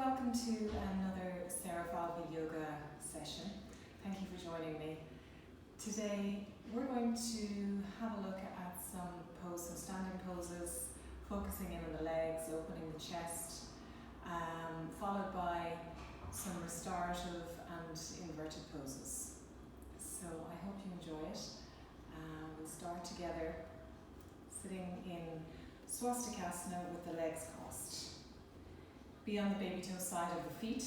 welcome to another Sarafalva Yoga session. Thank you for joining me. Today we're going to have a look at some standing poses, focusing in on the legs, opening the chest, followed by some restorative and inverted poses. So I hope you enjoy it. We'll start together sitting in swastikasana with the legs crossed. Be on the baby toe side of the feet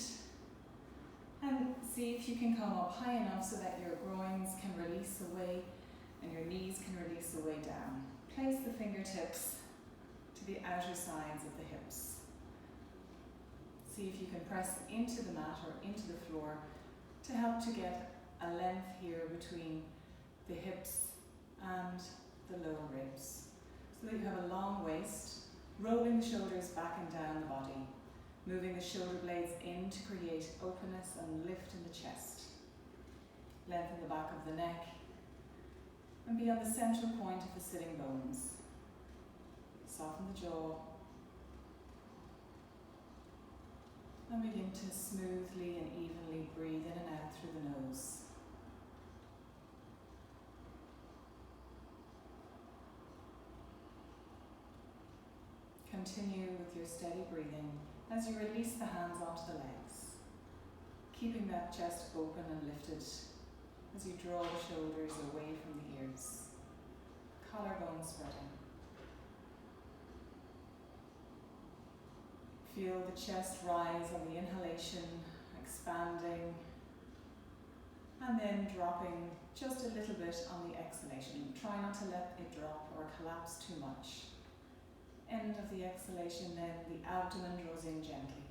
and see if you can come up high enough so that your groins can release away and your knees can release away down. Place the fingertips to the outer sides of the hips. See if you can press into the mat or into the floor to help to get a length here between the hips and the lower ribs, so that you have a long waist, rolling the shoulders back and down the body, moving the shoulder blades in to create openness and lift in the chest. Lengthen the back of the neck and be on the central point of the sitting bones. Soften the jaw and begin to smoothly and evenly breathe in and out through the nose. Continue with your steady breathing as you release the hands onto the legs, keeping that chest open and lifted as you draw the shoulders away from the ears, collarbone spreading. Feel the chest rise on the inhalation, expanding, and then dropping just a little bit on the exhalation. Try not to let it drop or collapse too much. End of the exhalation, then the abdomen draws in gently.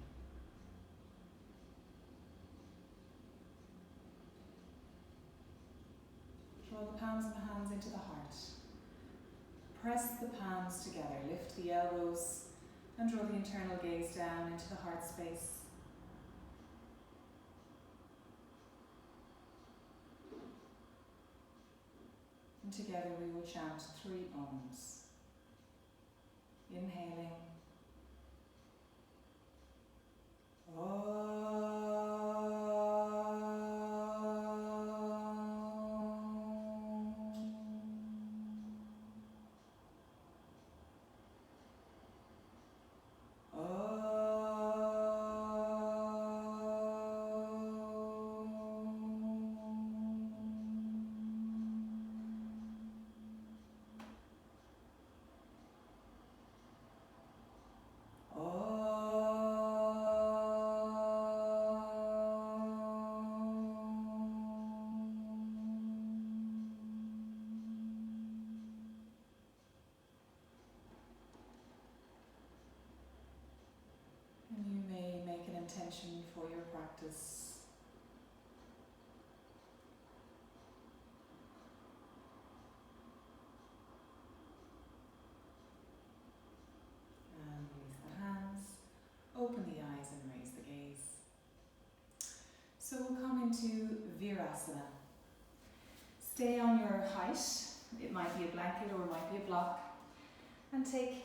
Draw the palms of the hands into the heart. Press the palms together, lift the elbows and draw the internal gaze down into the heart space. And together we will chant 3 Oms. Inhaling. Intention for your practice. And release the hands, open the eyes and raise the gaze. So we'll come into Virasana. Stay on your height. It might be a blanket or it might be a block. And take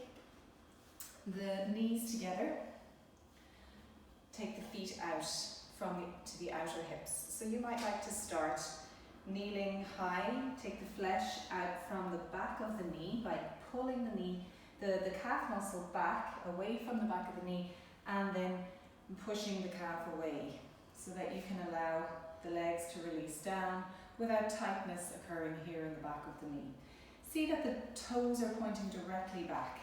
the knees together. Take the feet out to the outer hips. So you might like to start kneeling high. Take the flesh out from the back of the knee by pulling the knee, the calf muscle back, away from the back of the knee, and then pushing the calf away so that you can allow the legs to release down without tightness occurring here in the back of the knee. See that the toes are pointing directly back.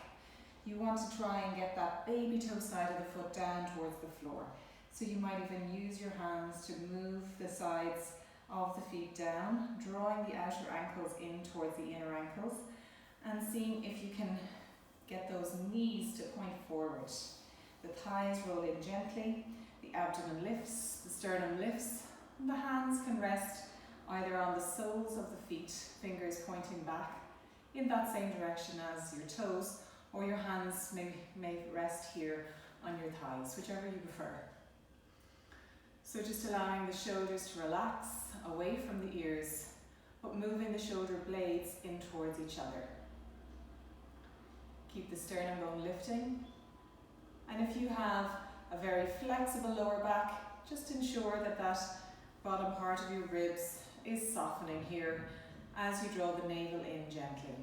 You want to try and get that baby toe side of the foot down towards the floor. So you might even use your hands to move the sides of the feet down, drawing the outer ankles in towards the inner ankles, and seeing if you can get those knees to point forward. The thighs roll in gently, the abdomen lifts, the sternum lifts, and the hands can rest either on the soles of the feet, fingers pointing back in that same direction as your toes, or your hands may rest here on your thighs, whichever you prefer. So just allowing the shoulders to relax away from the ears, but moving the shoulder blades in towards each other. Keep the sternum bone lifting. And if you have a very flexible lower back. Just ensure that that bottom part of your ribs is softening here as you draw the navel in gently.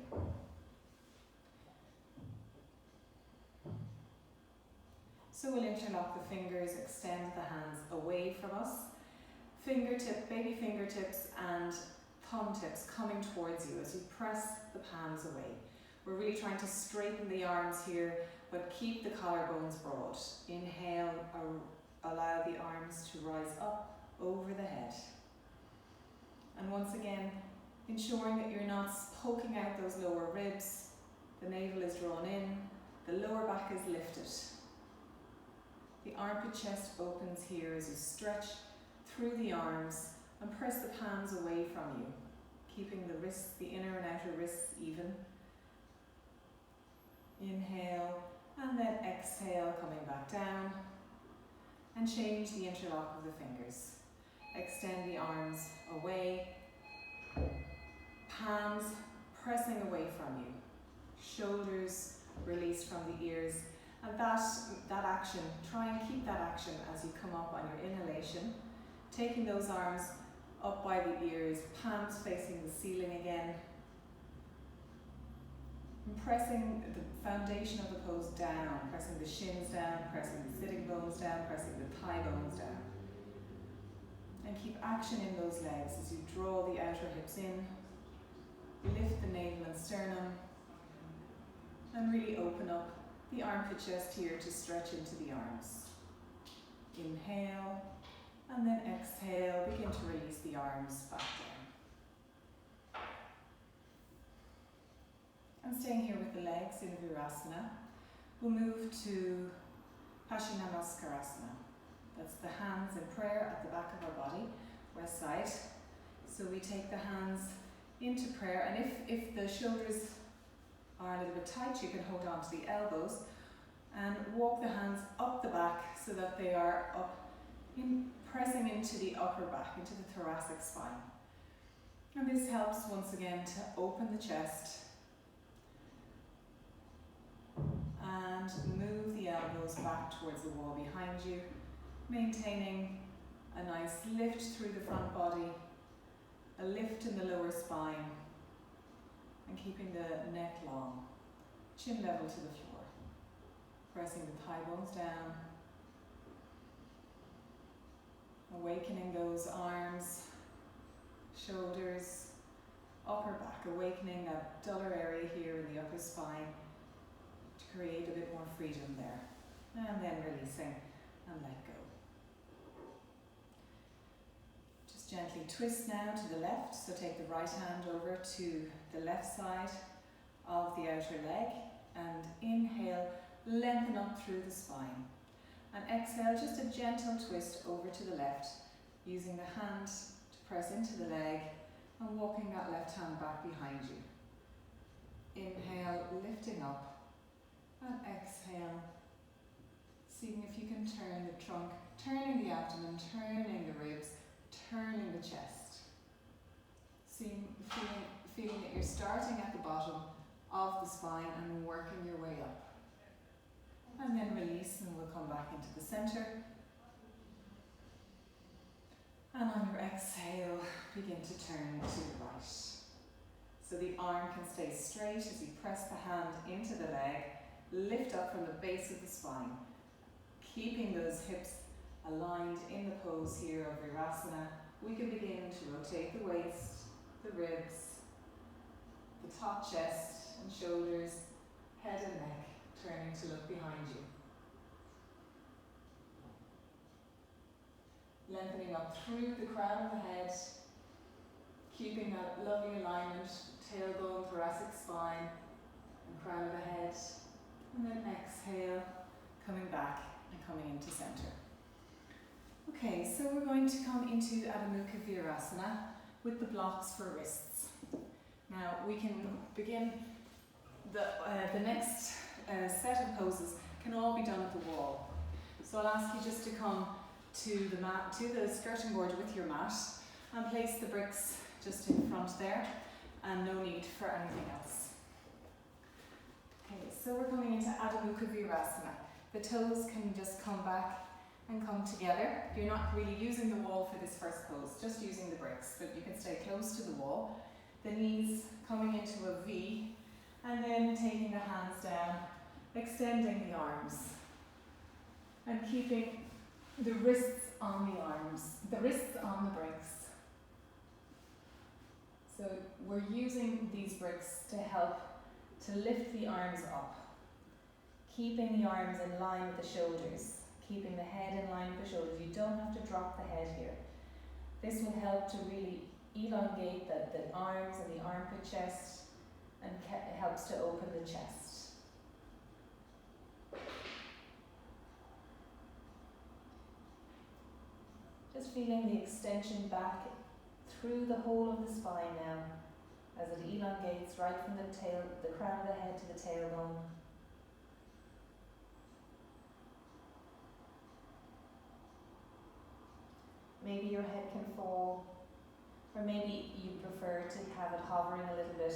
So we'll interlock the fingers, extend the hands away from us. Baby fingertips and thumb tips coming towards you as you press the palms away. We're really trying to straighten the arms here, but keep the collarbones broad. Inhale, allow the arms to rise up over the head. And once again, ensuring that you're not poking out those lower ribs. The navel is drawn in, the lower back is lifted. The armpit chest opens here as you stretch through the arms and press the palms away from you, keeping the wrists, the inner and outer wrists even. Inhale and then exhale, coming back down, and change the interlock of the fingers. Extend the arms away, palms pressing away from you, shoulders released from the ears, and that action, try and keep that action as you come up on your inhalation, taking those arms up by the ears, palms facing the ceiling again, and pressing the foundation of the pose down, pressing the shins down, pressing the sitting bones down, pressing the thigh bones down. And keep action in those legs as you draw the outer hips in, lift the navel and sternum, and really open up the armpit chest here to stretch into the arms. Inhale, and then exhale, begin to release the arms back down. And staying here with the legs in Virasana, we'll move to Paschimottanasana. That's the hands in prayer at the back of our body, west side. So we take the hands into prayer, and if the shoulders are a little bit tight, you can hold on to the elbows and walk the hands up the back so that they are up, pressing into the upper back, into the thoracic spine. And this helps once again to open the chest and move the elbows back towards the wall behind you, maintaining a nice lift through the front body, a lift in the lower spine, and keeping the neck long, chin level to the floor. Pressing the thigh bones down, awakening those arms, shoulders, upper back, awakening that duller area here in the upper spine to create a bit more freedom there. And then releasing and let go. Just gently twist now to the left, so take the right hand over to the left side of the outer leg, and inhale, lengthen up through the spine. And exhale, just a gentle twist over to the left, using the hand to press into the leg and walking that left hand back behind you. Inhale, lifting up, and exhale, seeing if you can turn the trunk, turning the abdomen, turning the ribs, turning the chest. Feeling that you're starting at the bottom of the spine and working your way up. And then release, and we'll come back into the center. And on your exhale, begin to turn to the right. So the arm can stay straight as you press the hand into the leg, lift up from the base of the spine, keeping those hips aligned in the pose here of Virasana. We can begin to rotate the waist, the ribs, the top chest and shoulders, head and neck, turning to look behind you. Lengthening up through the crown of the head, keeping that lovely alignment, tailbone, thoracic spine, and crown of the head. And then exhale, coming back and coming into center. Okay, so we're going to come into Adho Mukha Virasana with the blocks for wrists. Now we can begin, the next set of poses can all be done at the wall. So I'll ask you just to come to the mat, to the skirting board with your mat, and place the bricks just in front there, and no need for anything else. Okay, so we're coming into Adho Mukha Virasana. The toes can just come back and come together. You're not really using the wall for this first pose, just using the bricks, but you can stay close to the wall. The knees coming into a V, and then taking the hands down, extending the arms, and keeping the wrists on the arms, the wrists on the bricks. So we're using these bricks to help to lift the arms up, keeping the arms in line with the shoulders, keeping the head in line with the shoulders. You don't have to drop the head here. This will help to really elongate the arms and the armpit chest, and helps to open the chest. Just feeling the extension back through the whole of the spine now, as it elongates right from the crown of the head to the tailbone. Maybe your head can fall, or maybe you prefer to have it hovering a little bit,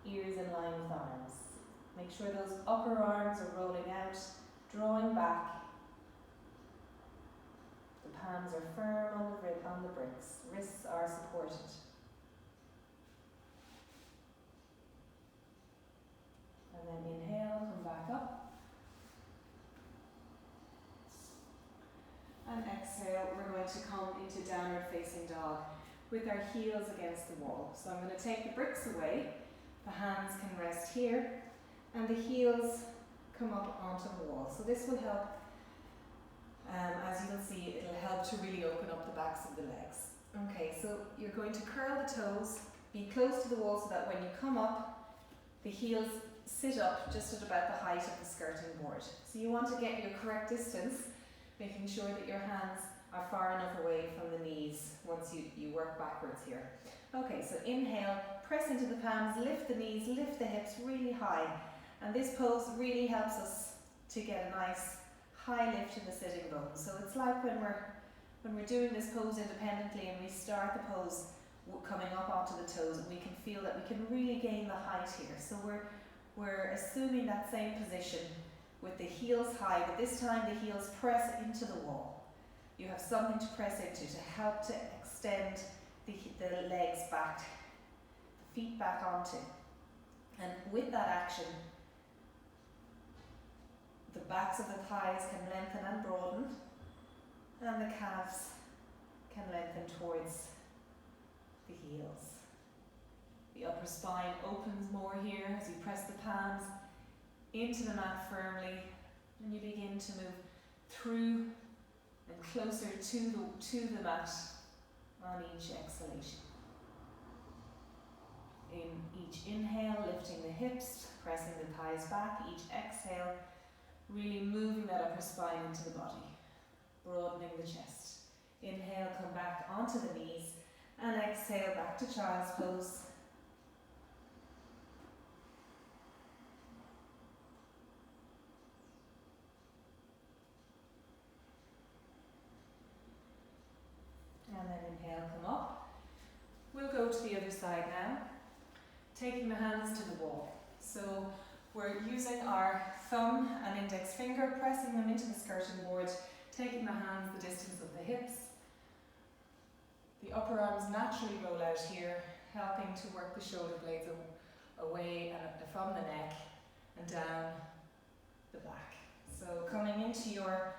ears in line with arms. Make sure those upper arms are rolling out, drawing back. The palms are firm on the bricks, wrists are supported. And then inhale, come back up. And exhale, we're going to come into downward facing dog with our heels against the wall. So I'm going to take the bricks away, the hands can rest here, and the heels come up onto the wall. So this will help, as you'll see, it'll help to really open up the backs of the legs. Okay, so you're going to curl the toes, be close to the wall so that when you come up, the heels sit up just at about the height of the skirting board. So you want to get your correct distance, making sure that your hands are far enough away from the knees once you work backwards here. Okay, so inhale, press into the palms, lift the knees, lift the hips really high. And this pose really helps us to get a nice high lift in the sitting bones. So it's like when we're doing this pose independently and we start the pose coming up onto the toes, and we can feel that we can really gain the height here. So we're assuming that same position with the heels high, but this time the heels press into the wall. You have something to press into to help to extend the legs back, the feet back onto. And with that action, the backs of the thighs can lengthen and broaden, and the calves can lengthen towards the heels. The upper spine opens more here as you press the palms into the mat firmly, and you begin to move through and closer to the mat on each exhalation. In each inhale, lifting the hips, pressing the thighs back. Each exhale, really moving that upper spine into the body, broadening the chest. Inhale, come back onto the knees, and exhale back to child's pose. And then inhale, come up. We'll go to the other side now, taking the hands to the wall. So we're using our thumb and index finger, pressing them into the skirting board, taking the hands the distance of the hips. The upper arms naturally roll out here, helping to work the shoulder blades away and from the neck and down the back. So coming into your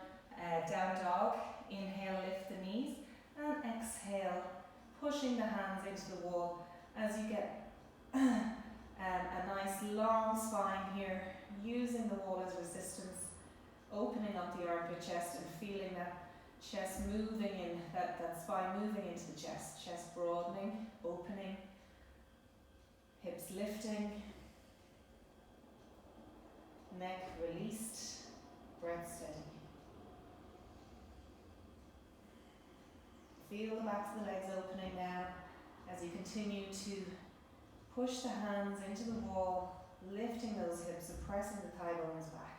down dog, inhale, lift the knees, and exhale, pushing the hands into the wall as you get a nice long spine here, using the wall as resistance, opening up the armpit chest and feeling that chest moving in, that spine moving into the chest broadening, opening, hips lifting, neck released, breath steady. Feel the backs of the legs opening now as you continue to push the hands into the wall, lifting those hips and pressing the thigh bones back.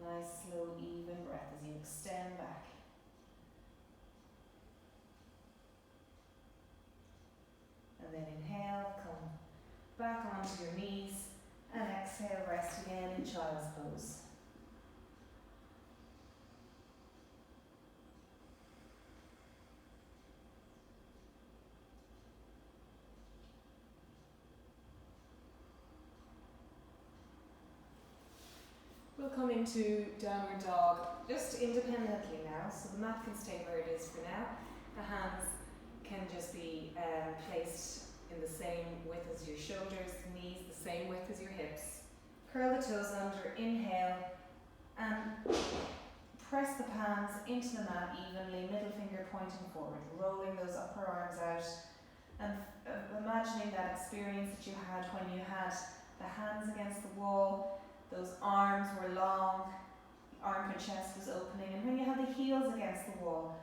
Nice, slow, even breath as you extend back. And then inhale, come back onto your knees, and exhale, rest again in child's pose. We'll come into downward dog just independently now, so the mat can stay where it is for now. The hands can just be placed in the same width as your shoulders, knees the same width as your hips. Curl the toes under, inhale, and press the palms into the mat evenly, middle finger pointing forward, rolling those upper arms out, and imagining that experience that you had when you had the hands against the wall. Those arms were long, the armpit chest was opening, and when you had the heels against the wall,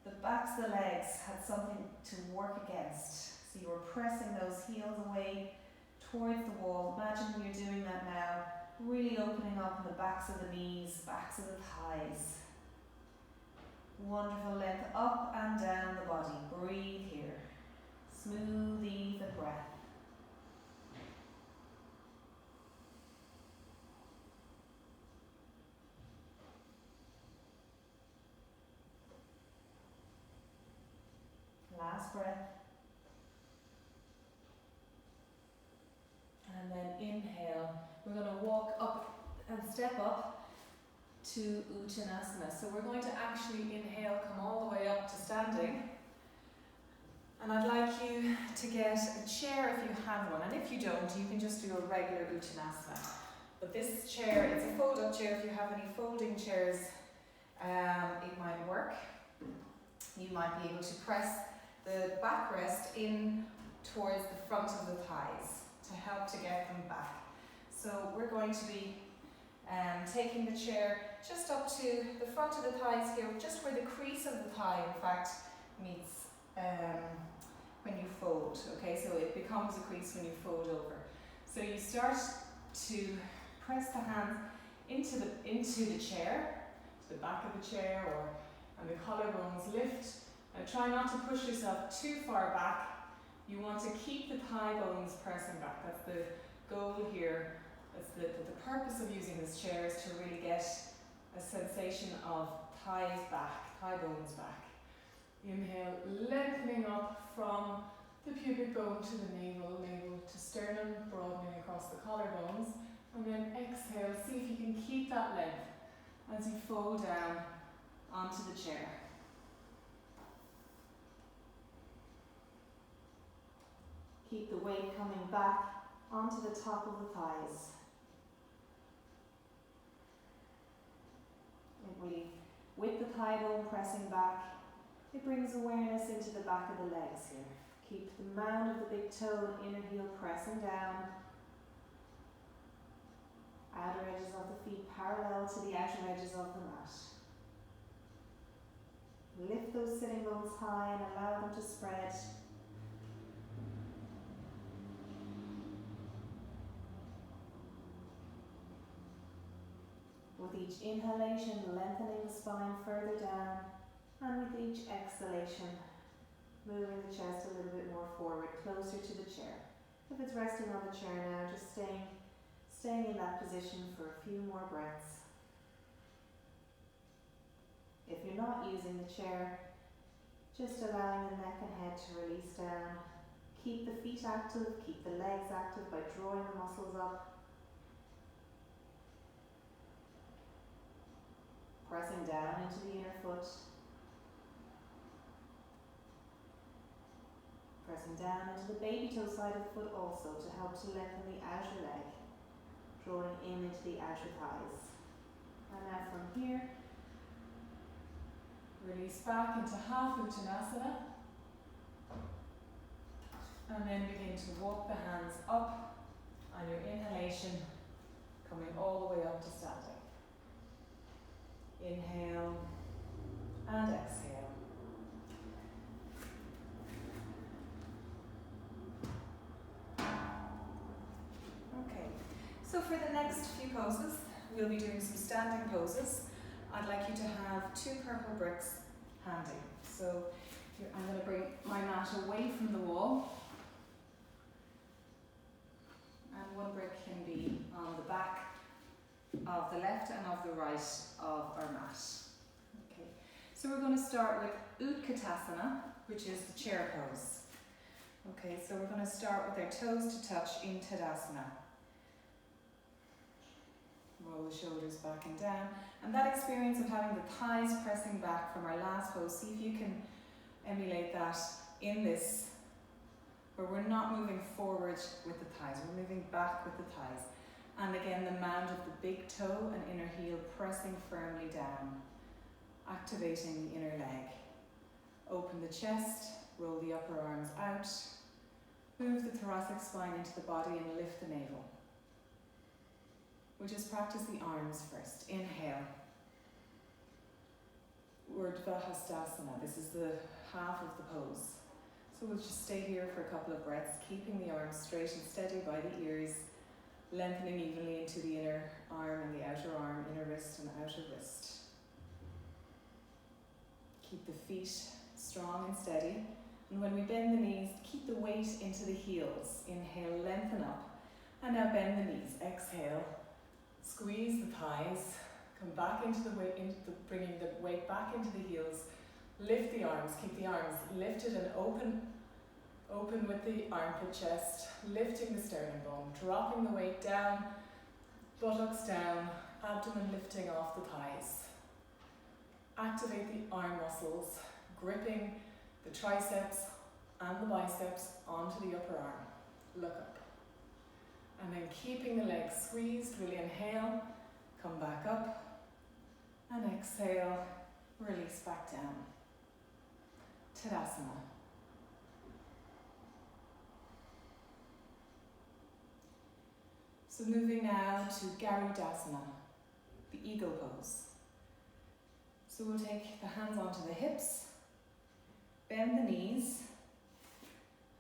the backs of the legs had something to work against. So you were pressing those heels away towards the wall. Imagine when you're doing that now, really opening up in the backs of the knees, backs of the thighs. Wonderful length up and down the body. Breathe here. Smooth, even breath. Last breath. And then inhale. We're going to walk up and step up to Uttanasana. So we're going to actually inhale, come all the way up to standing. And I'd like you to get a chair if you have one. And if you don't, you can just do a regular Uttanasana. But this chair, it's a fold-up chair. If you have any folding chairs, it might work. You might be able to press the backrest in towards the front of the thighs to help to get them back. So we're going to be taking the chair just up to the front of the thighs here, just where the crease of the thigh, in fact, meets when you fold. Okay, so it becomes a crease when you fold over. So you start to press the hands into the chair, to the back of the chair, and the collarbones lift. And try not to push yourself too far back. You want to keep the thigh bones pressing back. That's the goal here. That's the purpose of using this chair, is to really get a sensation of thighs back, thigh bones back. Inhale, lengthening up from the pubic bone to the navel, navel to sternum, broadening across the collarbones. And then exhale, see if you can keep that length as you fold down onto the chair. Keep the weight coming back onto the top of the thighs. It really, with the thigh bone pressing back, it brings awareness into the back of the legs here. Keep the mound of the big toe and inner heel pressing down. Outer edges of the feet parallel to the outer edges of the mat. Lift those sitting bones high and allow them to spread. With each inhalation, lengthening the spine further down, and with each exhalation, moving the chest a little bit more forward, closer to the chair. If it's resting on the chair now, just staying in that position for a few more breaths. If you're not using the chair, just allowing the neck and head to release down. Keep the feet active, keep the legs active by drawing the muscles up. Pressing down into the inner foot. Pressing down into the baby toe side of the foot also to help to lengthen the outer leg. Drawing in into the outer thighs. And now from here, release back into half Uttanasana. And then begin to walk the hands up on your inhalation, coming all the way up to standing. Inhale and exhale. Okay, so for the next few poses, we'll be doing some standing poses. I'd like you to have 2 purple bricks handy. So I'm going to bring my mat away from the wall. of the left and of the right of our mat. Okay, so we're going to start with Utkatasana, which is the chair pose. Okay, so we're going to start with our toes to touch in Tadasana. Roll the shoulders back and down. And that experience of having the thighs pressing back from our last pose, see if you can emulate that in this, where we're not moving forward with the thighs, we're moving back with the thighs. And again, the mound of the big toe and inner heel pressing firmly down, activating the inner leg. Open the chest, roll the upper arms out, move the thoracic spine into the body and lift the navel. We'll just practice the arms first. Inhale. Urdhva-hastasana. This is the half of the pose. So we'll just stay here for a couple of breaths, keeping the arms straight and steady by the ears, lengthening evenly into the inner arm and the outer arm, inner wrist and outer wrist. Keep the feet strong and steady. And when we bend the knees, keep the weight into the heels. Inhale, lengthen up. And now bend the knees. Exhale. Squeeze the thighs, come back into the weight, bringing the weight back into the heels. Lift the arms, keep the arms lifted and open with the armpit chest, lifting the sternum bone, dropping the weight down, buttocks down, abdomen lifting off the thighs. Activate the arm muscles, gripping the triceps and the biceps onto the upper arm. Look up. And then keeping the legs squeezed, we'll inhale, come back up, and exhale, release back down. Tadasana. So moving now to Garudasana, the eagle pose. So we'll take the hands onto the hips, bend the knees,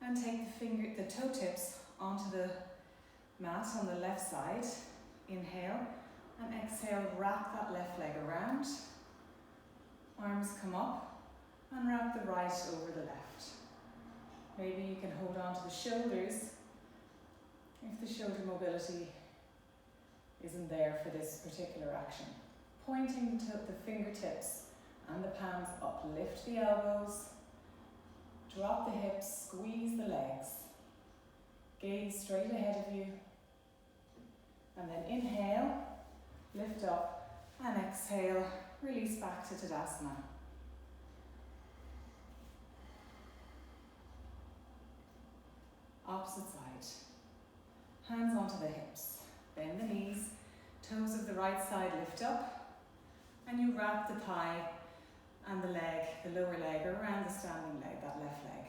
and take the toe tips onto the mat on the left side. Inhale and exhale, wrap that left leg around. Arms come up and wrap the right over the left. Maybe you can hold on to the shoulders if the shoulder mobility isn't there for this particular action. Pointing the fingertips and the palms up. Lift the elbows, drop the hips, squeeze the legs. Gaze straight ahead of you. And then inhale, lift up, and exhale, release back to Tadasana. Opposite side. Hands onto the hips, bend the knees, toes of the right side lift up, and you wrap the thigh and the leg, the lower leg, around the standing leg, that left leg.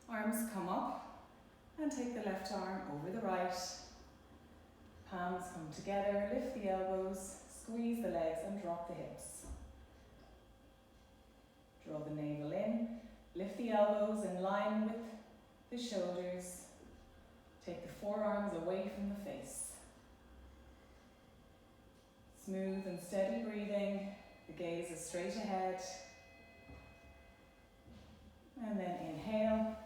Arms come up, and take the left arm over the right. Palms come together, lift the elbows, squeeze the legs and drop the hips. Draw the navel in, lift the elbows in line with the shoulders. Take the forearms away from the face. Smooth and steady breathing, the gaze is straight ahead. And then inhale,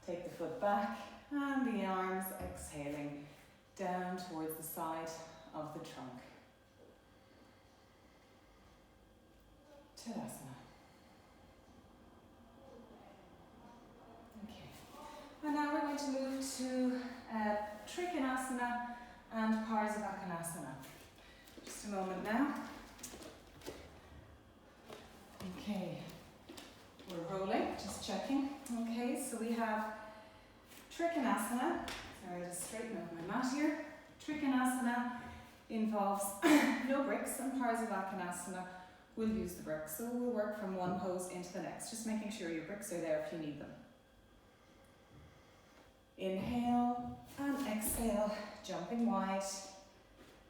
take the foot back and the arms exhaling down towards the side of the trunk. Tadasana. Okay. And now we're going to move to Trikonasana and Parsavakonasana. Just a moment now. Okay. We're rolling, just checking. Okay, so we have Trikonasana. Sorry, I'll just straighten up my mat here. Trikonasana involves no bricks, and Parsavakonasana will use the bricks. So we'll work from one pose into the next, just making sure your bricks are there if you need them. Inhale and exhale, jumping wide.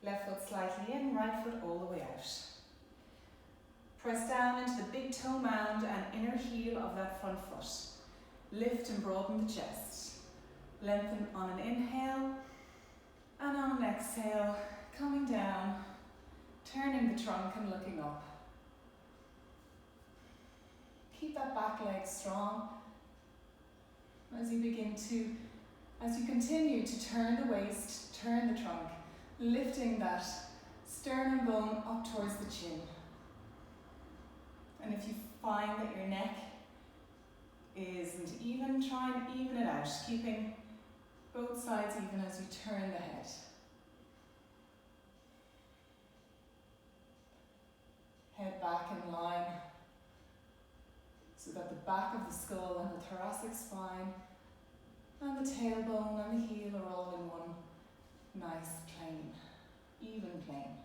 Left foot slightly in, right foot all the way out. Press down into the big toe mound and inner heel of that front foot. Lift and broaden the chest. Lengthen on an inhale, and on an exhale, coming down, turning the trunk and looking up. Keep that back leg strong as you continue to turn the waist, turn the trunk, lifting that sternum bone up towards the chin. And if you find that your neck isn't even, try and even it out, keeping both sides even as you turn the head. Head back in line so that the back of the skull and the thoracic spine and the tailbone and the heel are all in one nice plane, even plane.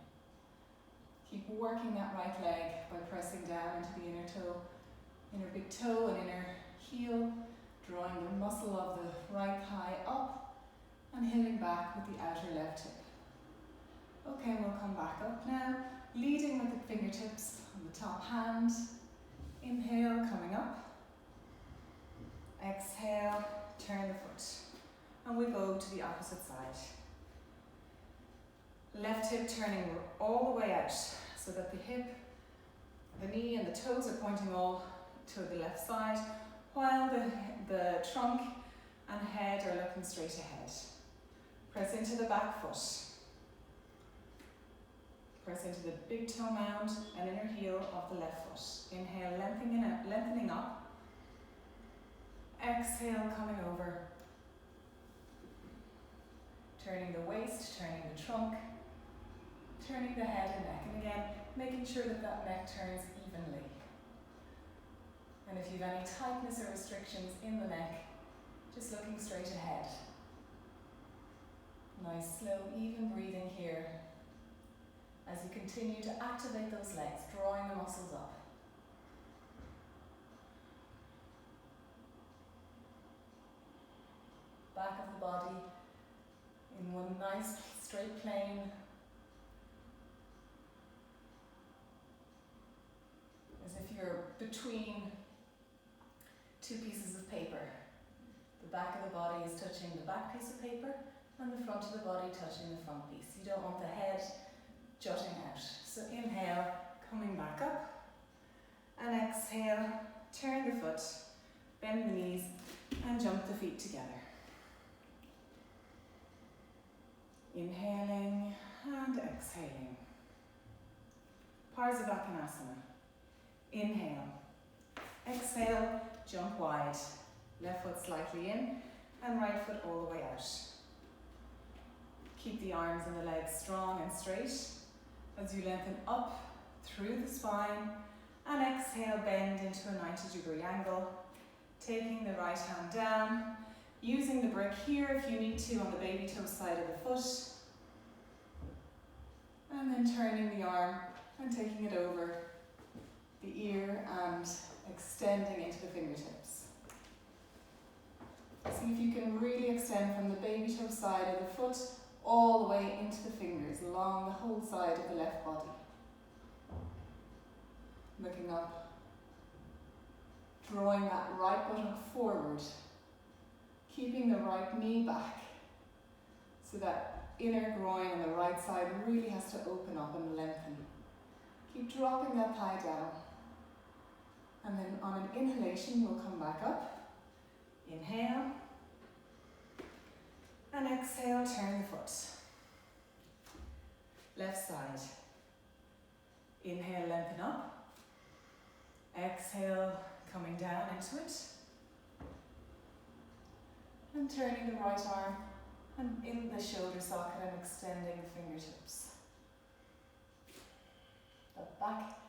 Keep working that right leg by pressing down into the inner toe, inner big toe and inner heel, drawing the muscle of the right thigh up and hitting back with the outer left hip. Okay, we'll come back up now, leading with the fingertips on the top hand. Inhale, coming up. Exhale, turn the foot. And we go to the opposite side. Left hip turning all the way out so that the hip, the knee and the toes are pointing all to the left side, while the trunk and head are looking straight ahead. Press into the back foot. Press into the big toe mound and inner heel of the left foot. Inhale, lengthening up. Exhale, coming over. Turning the waist, turning the trunk, turning the head and neck. And again, making sure that that neck turns evenly. And if you have any tightness or restrictions in the neck, just looking straight ahead. Nice, slow, even breathing here as you continue to activate those legs, drawing the muscles up. Back of the body in one nice straight plane. As if you're between two pieces of paper. The back of the body is touching the back piece of paper and the front of the body touching the front piece. You don't want the head jutting out. So inhale, coming back up, and exhale, turn the foot, bend the knees, and jump the feet together. Inhaling and exhaling. Konasana. Inhale. Exhale, jump wide. Left foot slightly in and right foot all the way out. Keep the arms and the legs strong and straight as you lengthen up through the spine, and exhale, bend into a 90-degree angle, taking the right hand down, using the brick here if you need to on the baby toe side of the foot, and then turning the arm and taking it over the ear and extending into the fingertips. See if you can really extend from the baby toe side of the foot all the way into the fingers, along the whole side of the left body. Looking up, drawing that right buttock forward, keeping the right knee back, so that inner groin on the right side really has to open up and lengthen. Keep dropping that thigh down. And then on an inhalation, we'll come back up. Inhale. And exhale, turn the foot. Left side. Inhale, lengthen up. Exhale, coming down into it. And turning the right arm and in the shoulder socket and extending the fingertips. The back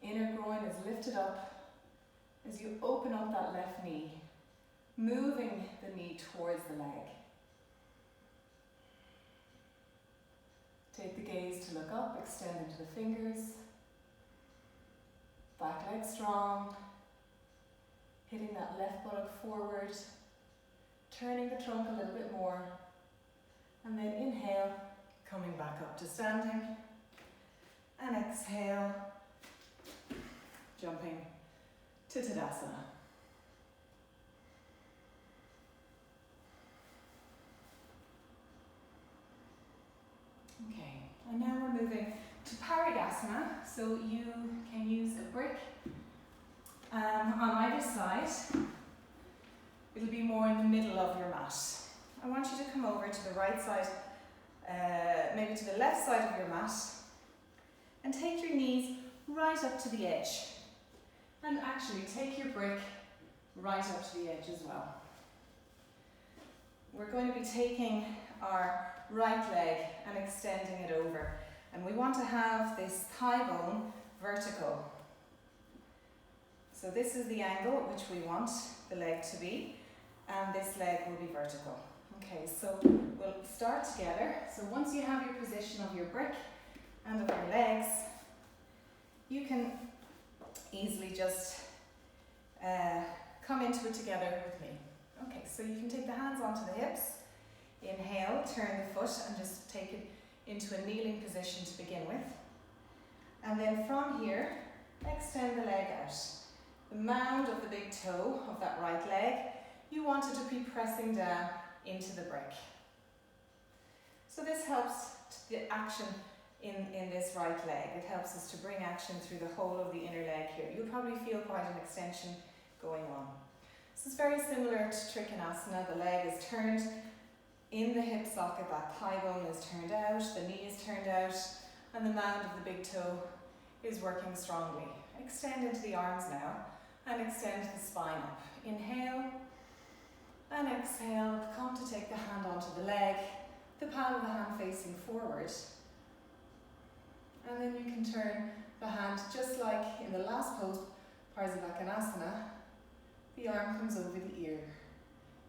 inner groin is lifted up as you open up that left knee, moving the knee towards the leg. Take the gaze to look up, extend into the fingers. Back leg strong. Hitting that left buttock forward. Turning the trunk a little bit more. And then inhale, coming back up to standing. And exhale, jumping to Tadasana. Okay, and now we're moving to Paridasana. So you can use a brick on either side. It'll be more in the middle of your mat. I want you to come over to the right side, maybe to the left side of your mat, And take your knees right up to the edge. And actually take your brick right up to the edge as well. We're going to be taking our right leg and extending it over. And we want to have this thigh bone vertical. So this is the angle at which we want the leg to be, and this leg will be vertical. Okay, so we'll start together. So once you have your position of your brick and of your legs, you can easily just come into it together with me. Okay, so you can take the hands onto the hips. Inhale, turn the foot and just take it into a kneeling position to begin with. And then from here, extend the leg out. The mound of the big toe of that right leg, you want it to be pressing down into the brick. So this helps the action in this right leg. It helps us to bring action through the whole of the inner leg here. You'll probably feel quite an extension going on. This is very similar to Trikonasana. The leg is turned in the hip socket, that thigh bone is turned out, the knee is turned out, and the mound of the big toe is working strongly. Extend into the arms now, and extend the spine up. Inhale, and exhale, come to take the hand onto the leg, the palm of the hand facing forward. And then you can turn the hand just like in the last pose, Konasana. The arm comes over the ear.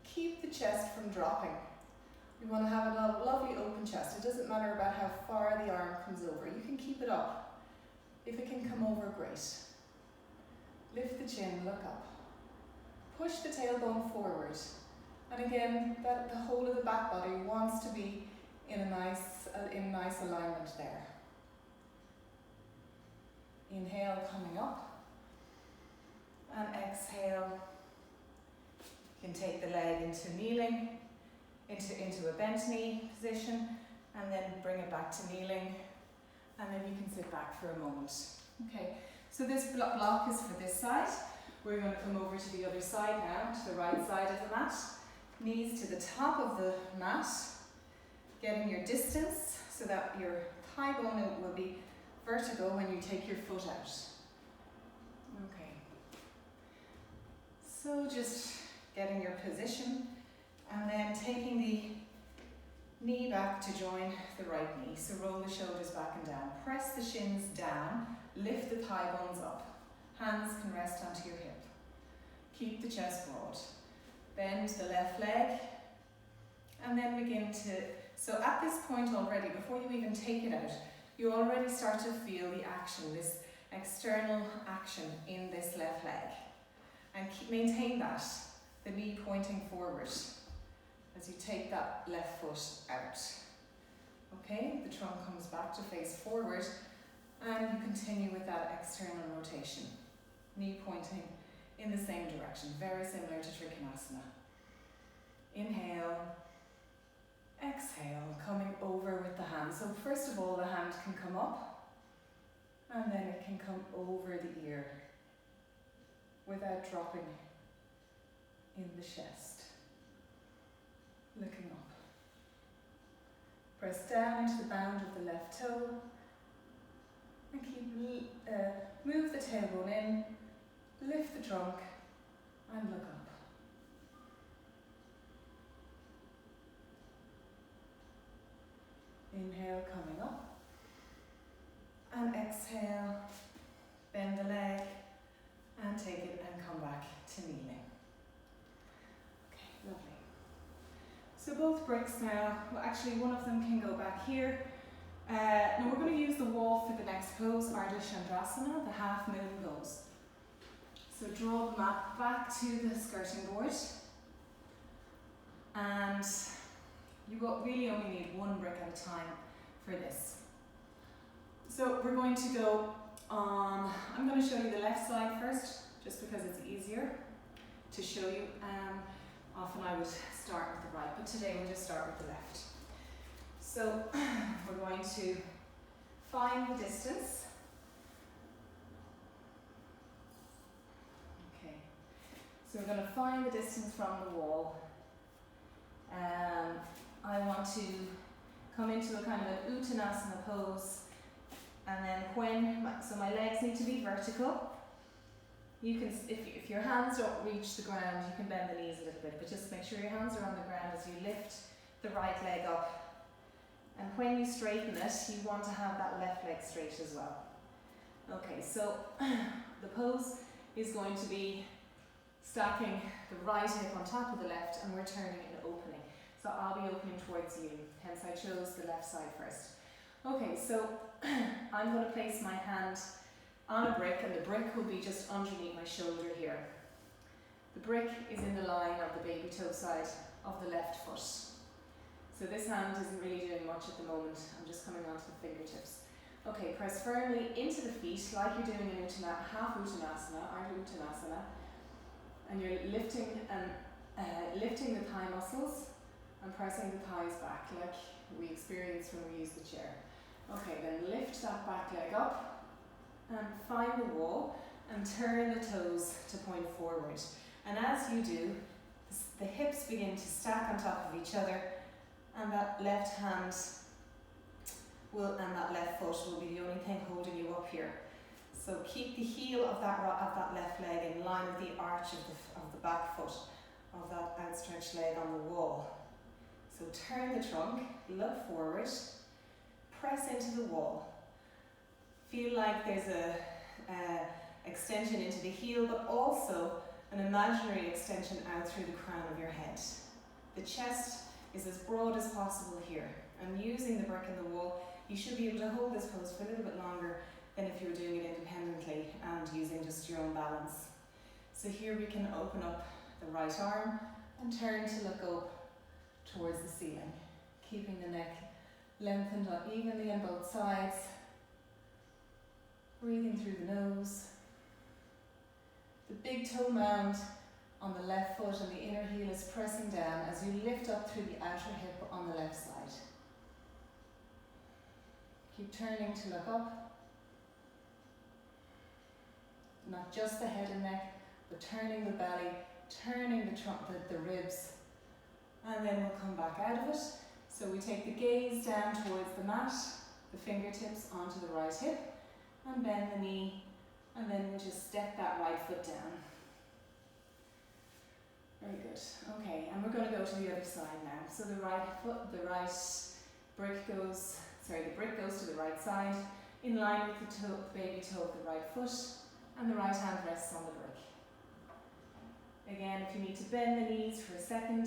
Keep the chest from dropping. You want to have a lovely open chest. It doesn't matter about how far the arm comes over. You can keep it up. If it can come over, great. Lift the chin, look up. Push the tailbone forward. And again, the whole of the back body wants to be in a nice alignment there. Inhale, coming up. And exhale. You can take the leg into kneeling, into a bent knee position, and then bring it back to kneeling, and then you can sit back for a moment. Okay, so this block is for this side. We're going to come over to the other side now, to the right side of the mat. Knees to the top of the mat, getting your distance so that your thigh bone will be vertical when you take your foot out. Okay, so just getting your position, and then taking the knee back to join the right knee. So roll the shoulders back and down. Press the shins down, lift the thigh bones up. Hands can rest onto your hip. Keep the chest broad. Bend the left leg, and then begin to, so at this point already, before you even take it out, you already start to feel the action, this external action in this left leg. And maintain that. The knee pointing forward as you take that left foot out. Okay, the trunk comes back to face forward, and you continue with that external rotation. Knee pointing in the same direction, very similar to Trikonasana. Inhale, exhale, coming over with the hand. So first of all, the hand can come up, and then it can come over the ear without dropping in the chest. Looking up. Press down into the bound of the left toe, and move the tailbone in, lift the trunk, and look up. Inhale, coming up, and exhale, bend the leg, and take it and come back to kneeling. Lovely. So both bricks now, well actually one of them can go back here. Now we're going to use the wall for the next pose, Ardha Chandrasana, the half moon pose. So draw the mat back to the skirting board, and you really only need one brick at a time for this. So we're going to go on, I'm going to show you the left side first, just because it's easier to show you. Often I would start with the right, but today we'll just start with the left. So we're going to find the distance. Okay, so we're going to find the distance from the wall. I want to come into a kind of an Uttanasana pose, And then so my legs need to be vertical. You can, if your hands don't reach the ground, you can bend the knees a little bit, but just make sure your hands are on the ground as you lift the right leg up. And when you straighten it, you want to have that left leg straight as well. Okay, so the pose is going to be stacking the right hip on top of the left, and we're turning and opening. So I'll be opening towards you, hence I chose the left side first. Okay, so I'm going to place my hand on a brick, and the brick will be just underneath my shoulder here. The brick is in the line of the baby toe side of the left foot. So this hand isn't really doing much at the moment. I'm just coming onto the fingertips. Okay, press firmly into the feet like you're doing in half uttanasana, Ardha Uttanasana, and you're lifting the thigh muscles and pressing the thighs back like we experienced when we used the chair. Okay, then lift that back leg up and find the wall and turn the toes to point forward. And as you do, the hips begin to stack on top of each other, and that left hand and that left foot will be the only thing holding you up here. So keep the heel of that left leg in line with the arch of the back foot of that outstretched leg on the wall. So turn the trunk, look forward, press into the wall. Feel like there's a extension into the heel, but also an imaginary extension out through the crown of your head. The chest is as broad as possible here. And using the brick in the wall, you should be able to hold this pose for a little bit longer than if you were doing it independently and using just your own balance. So here we can open up the right arm and turn to look up towards the ceiling, keeping the neck lengthened up evenly on both sides. Breathing through the nose. The big toe mound on the left foot and the inner heel is pressing down as you lift up through the outer hip on the left side. Keep turning to look up. Not just the head and neck, but turning the belly, turning the ribs, and then we'll come back out of it. So we take the gaze down towards the mat, the fingertips onto the right hip, and bend the knee, and then we'll just step that right foot down. Very good. Okay, and we're going to go to the other side now. So the brick goes to the right side, in line with the baby toe of the right foot, and the right hand rests on the brick. Again, if you need to bend the knees for a second,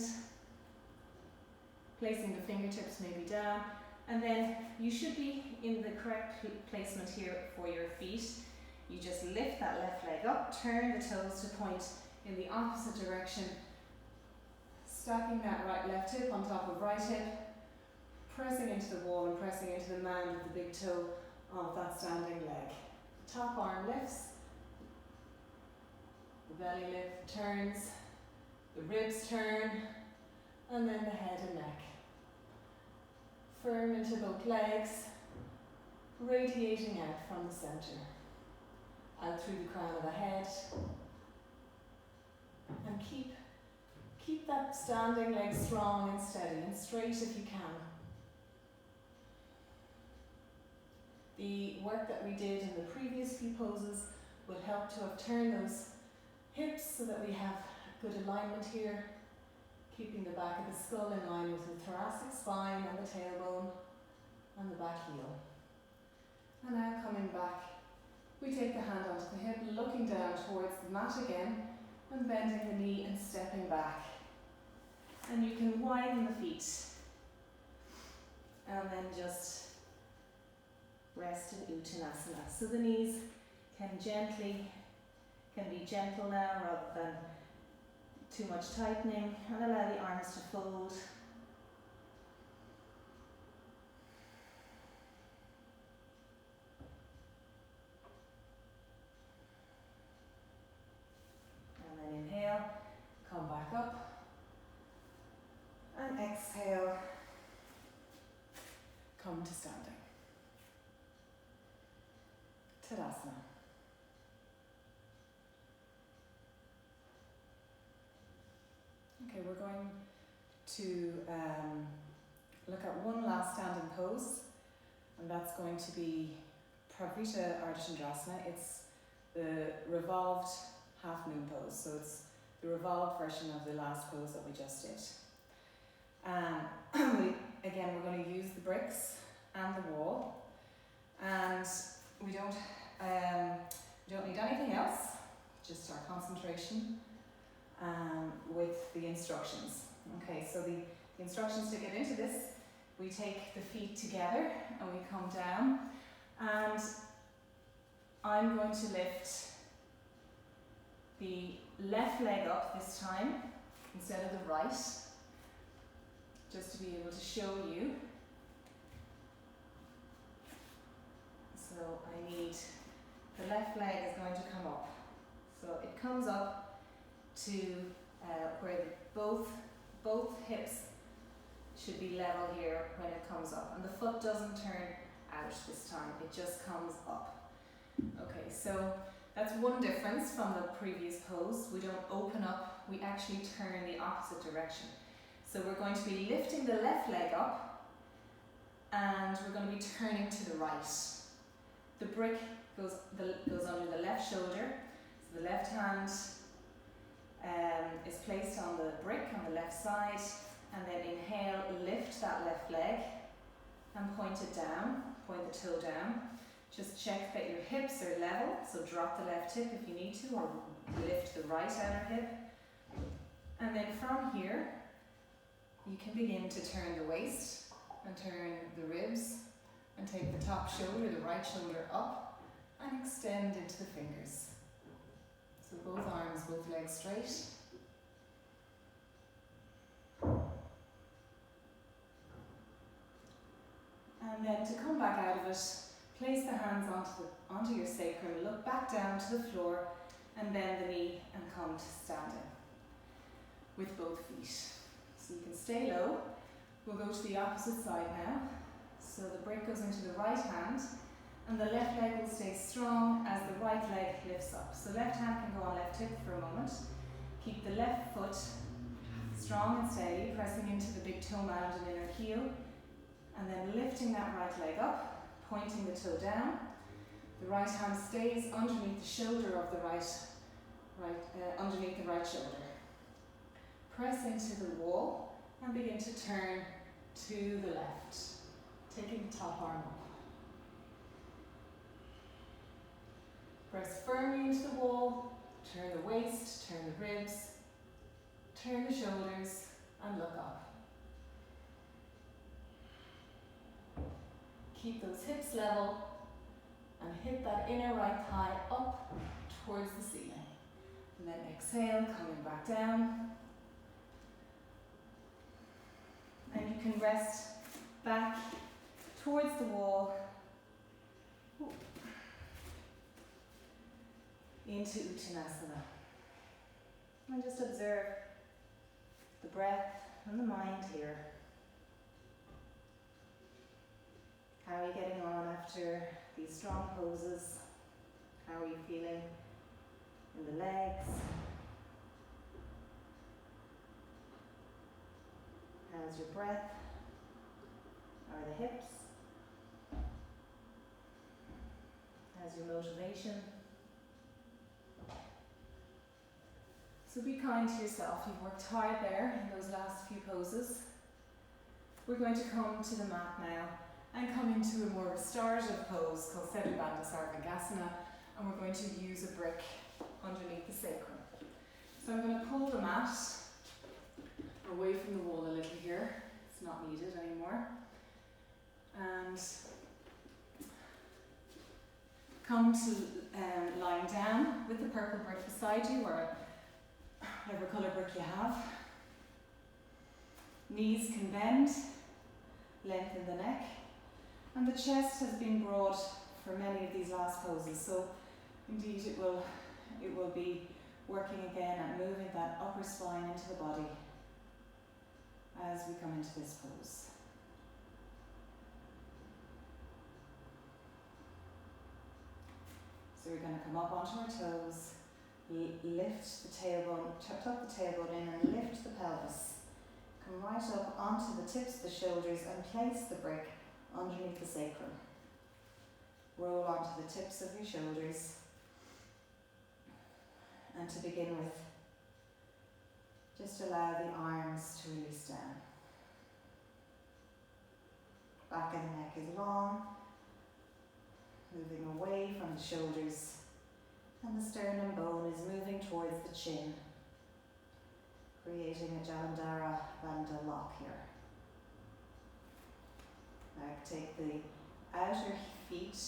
placing the fingertips maybe down, and then you should be in the correct placement here for your feet. You just lift that left leg up, turn the toes to point in the opposite direction, stacking that left hip on top of right hip, pressing into the wall and pressing into the mound of the big toe of that standing leg. The top arm lifts, the belly lift turns, the ribs turn, and then the head and neck. Firm into both legs, radiating out from the center, out through the crown of the head, and keep that standing leg strong and steady and straight if you can. The work that we did in the previous few poses will help to have turned those hips so that we have good alignment here, keeping the back of the skull in line with the thoracic spine and the tailbone and the back heel. And now coming back, we take the hand onto the hip, looking down towards the mat again, and bending the knee and stepping back. And you can widen the feet, and then just rest in Uttanasana. So the knees can be gentle now rather than too much tightening, and allow the arms to fold. And then inhale, come back up, and exhale, come to standing. Tadasana. Okay, we're going to look at one last standing pose, and that's going to be Pravrita Ardhachandrasana. It's the revolved half moon pose, so it's the revolved version of the last pose that we just did. Again, we're going to use the bricks and the wall, and we don't need anything else, just our concentration with the instructions. Okay, so the instructions to get into this, we take the feet together and we come down, and I'm going to lift the left leg up this time instead of the right, just to be able to show you. So I need, the left leg is going to come up. So it comes up to where both hips should be level here when it comes up. And the foot doesn't turn out this time, it just comes up. Okay, so that's one difference from the previous pose. We don't open up, we actually turn the opposite direction. So we're going to be lifting the left leg up, and we're going to be turning to the right. The brick goes under the left shoulder, so the left hand is placed on the brick on the left side, and then inhale, lift that left leg and point it down, point the toe down. Just check that your hips are level, so drop the left hip if you need to, or lift the right outer hip. And then from here, you can begin to turn the waist and turn the ribs and take the top shoulder, the right shoulder up, and extend into the fingers. So both arms, both legs straight. And then to come back out of it, place the hands onto your sacrum, look back down to the floor, and bend the knee and come to standing with both feet. So you can stay low. We'll go to the opposite side now. So the brick goes into the right hand, and the left leg will stay strong as the right leg lifts up. So left hand can go on left hip for a moment. Keep the left foot strong and steady, pressing into the big toe mound and inner heel, and then lifting that right leg up, pointing the toe down. The right hand stays underneath the shoulder of the underneath the right shoulder. Press into the wall and begin to turn to the left, taking the top arm up. Press firmly into the wall, turn the waist, turn the ribs, turn the shoulders, and look up. Keep those hips level and hit that inner right thigh up towards the ceiling. And then exhale, coming back down. And you can rest back towards the wall into Uttanasana. And just observe the breath and the mind here. How are you getting on after these strong poses? How are you feeling in the legs? How's your breath? How are the hips? How's your motivation? So be kind to yourself. You've worked hard there in those last few poses. We're going to come to the mat now and come into a more restorative pose called baddha sarvangasana, and we're going to use a brick underneath the sacrum. So I'm going to pull the mat away from the wall a little here. It's not needed anymore. And come to lying down with the purple brick beside you, or whatever colour brick you have. Knees can bend, lengthen the neck, and the chest has been broad for many of these last poses, so indeed it will be working again and moving that upper spine into the body as we come into this pose. So we're going to come up onto our toes, lift the tailbone, tuck the tailbone in and lift the pelvis. Come right up onto the tips of the shoulders and place the brick underneath the sacrum. roll onto the tips of your shoulders. And to begin with, just allow the arms to release down. Back of the neck is long, moving away from the shoulders, and the sternum bone is moving towards the chin, creating a Jalandhara Bandha lock here. Now take the outer feet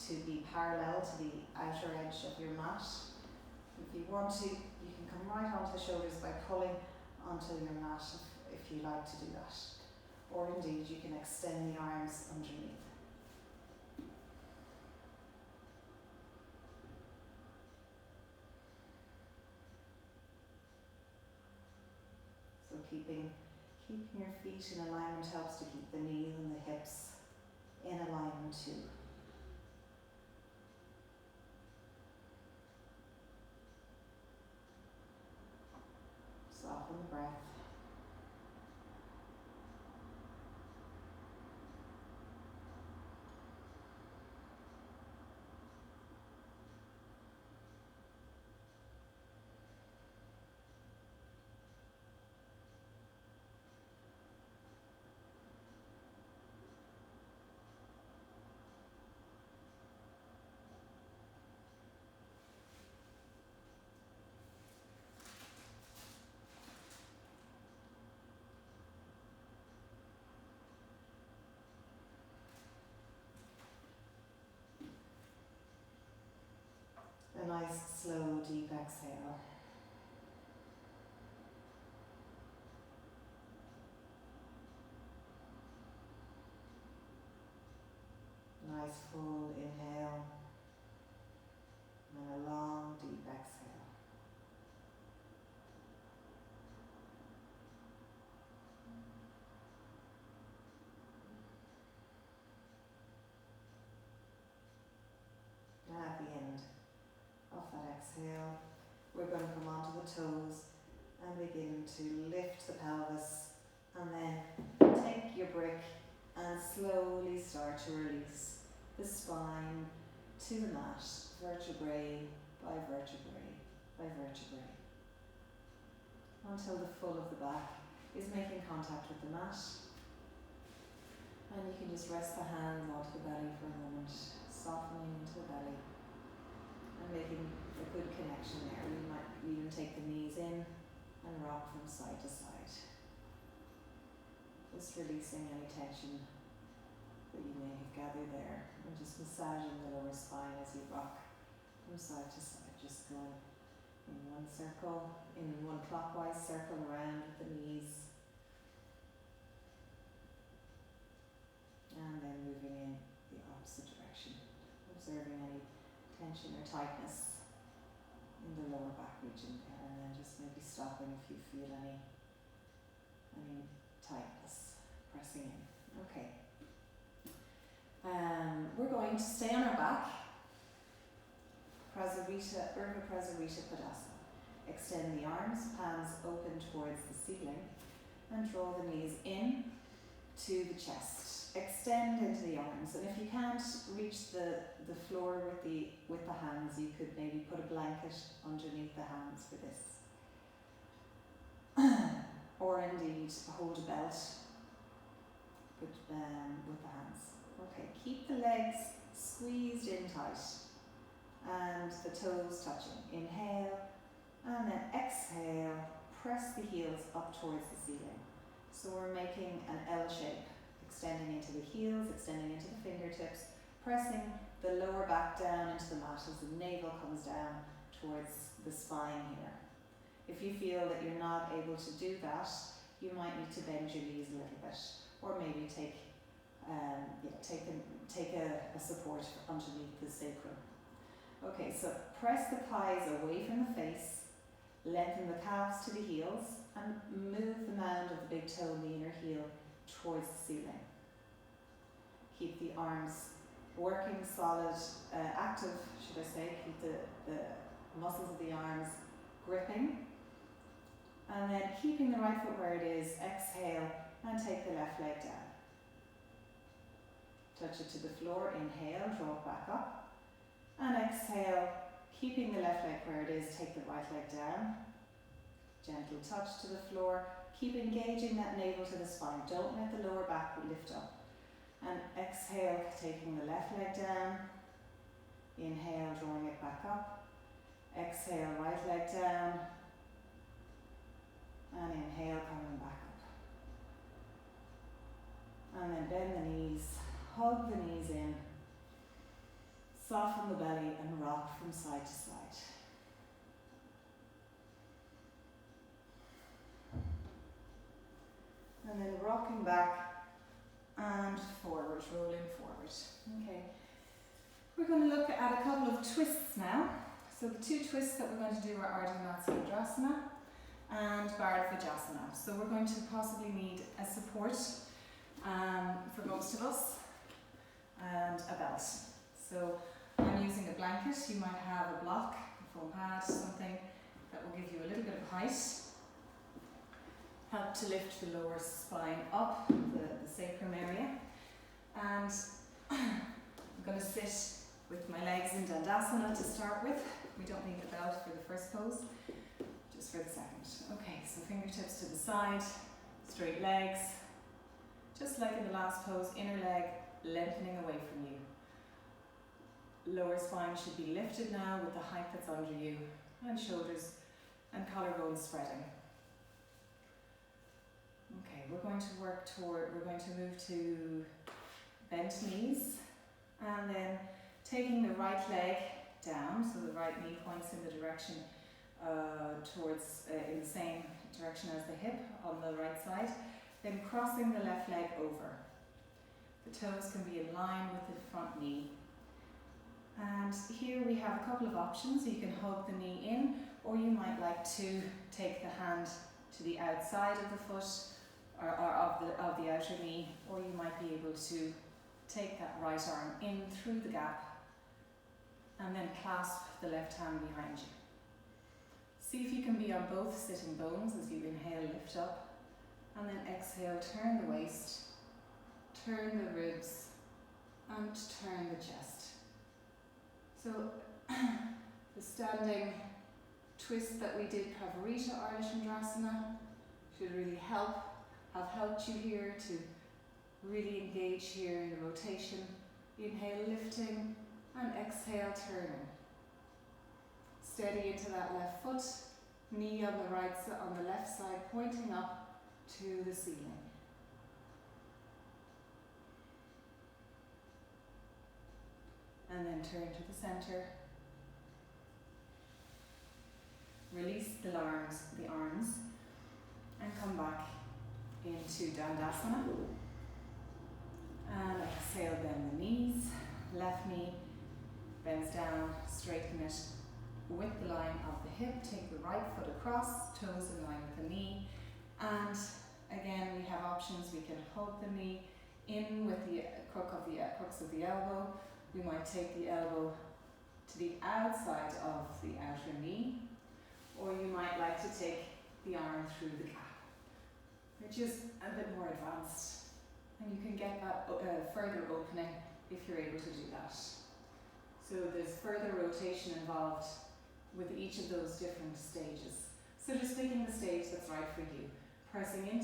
to be parallel to the outer edge of your mat. If you want to, you can come right onto the shoulders by pulling onto your mat if you like to do that. Or indeed, you can extend the arms underneath. So keeping your feet in alignment helps to keep the knees and the hips in alignment too. Soften the breath. A nice, slow, deep exhale. Nice, full inhale. And a long, deep exhale. And at the end of that exhale, we're going to come onto the toes and begin to lift the pelvis, and then take your brick and slowly start to release the spine to the mat, vertebrae by vertebrae by vertebrae, until the full of the back is making contact with the mat. And you can just rest the hands onto the belly for a moment, softening into the belly and making a good connection there. You might even take the knees in and rock from side to side. Just releasing any tension that you may have gathered there, and just massaging the lower spine as you rock from side to side. Just going in one circle, in one clockwise circle around with the knees, and then moving in the opposite direction, observing any tension or tightness in the lower back region there, and then just maybe stopping if you feel any tightness pressing in. Okay. We're going to stay on our back. Urdhva Prasarita Padasana. Extend the arms, palms open towards the ceiling, and draw the knees in to the chest. Extend into the arms, and if you can't reach the floor with the hands, you could maybe put a blanket underneath the hands for this. Or indeed hold a belt with the hands. Okay, keep the legs squeezed in tight and the toes touching. Inhale, and then exhale, press the heels up towards the ceiling. So we're making an L shape, extending into the heels, extending into the fingertips, pressing the lower back down into the mat as the navel comes down towards the spine here. If you feel that you're not able to do that, you might need to bend your knees a little bit, or maybe take a support underneath the sacrum. Okay, so press the thighs away from the face, lengthen the calves to the heels, and move the mound of the big toe and the inner heel towards the ceiling. Keep the arms working solid, active, should I say. Keep the muscles of the arms gripping. And then keeping the right foot where it is, exhale and take the left leg down. touch it to the floor. Inhale, draw it back up. And exhale, keeping the left leg where it is, take the right leg down. Gentle touch to the floor. Keep engaging that navel to the spine. Don't let the lower back lift up. And exhale, taking the left leg down. Inhale, drawing it back up. Exhale, right leg down. And inhale, coming back up. And then bend the knees, hug the knees in. Soften the belly and rock from side to side. And then rocking back and forward, rolling forward. Okay. We're going to look at a couple of twists now. So the two twists that we're going to do are Ardha Matsyendrasana and Bharadvajasana. So we're going to possibly need a support for most of us and a belt. So I'm using a blanket. You might have a block, a foam pad, something that will give you a little bit of height. Help to lift the lower spine up, the sacrum area. And I'm going to sit with my legs in Dandasana to start with. We don't need the belt for the first pose, just for the second. Okay, so fingertips to the side, straight legs. Just like in the last pose, inner leg lengthening away from you. Lower spine should be lifted now with the height that's under you, and shoulders and collarbones spreading. Okay, we're going to move to bent knees, and then taking the right leg down, so the right knee points in the direction in the same direction as the hip on the right side, then crossing the left leg over. The toes can be in line with the front knee. And here we have a couple of options. You can hug the knee in, or you might like to take the hand to the outside of the foot or of the outer knee, or you might be able to take that right arm in through the gap and then clasp the left hand behind you. See if you can be on both sitting bones as you inhale, lift up, and then exhale, turn the waist, turn the ribs, and turn the chest. So the standing twist that we did, Pravarita Ardha Chandrasana, should really have helped you here to really engage here in the rotation. Inhale, lifting, and exhale, turning. Steady into that left foot, knee on the left side, pointing up to the ceiling. And then turn to the center. Release the arms, and come back into Dandasana. And exhale, bend the knees. Left knee bends down, straighten it with the line of the hip. Take the right foot across, toes in line with the knee. And again, we have options. We can hug the knee in with the crooks of the elbow. We might take the elbow to the outside of the outer knee, or you might like to take the arm through the gap, which is a bit more advanced. And you can get that further opening if you're able to do that. So there's further rotation involved with each of those different stages. So just picking the stage that's right for you. Pressing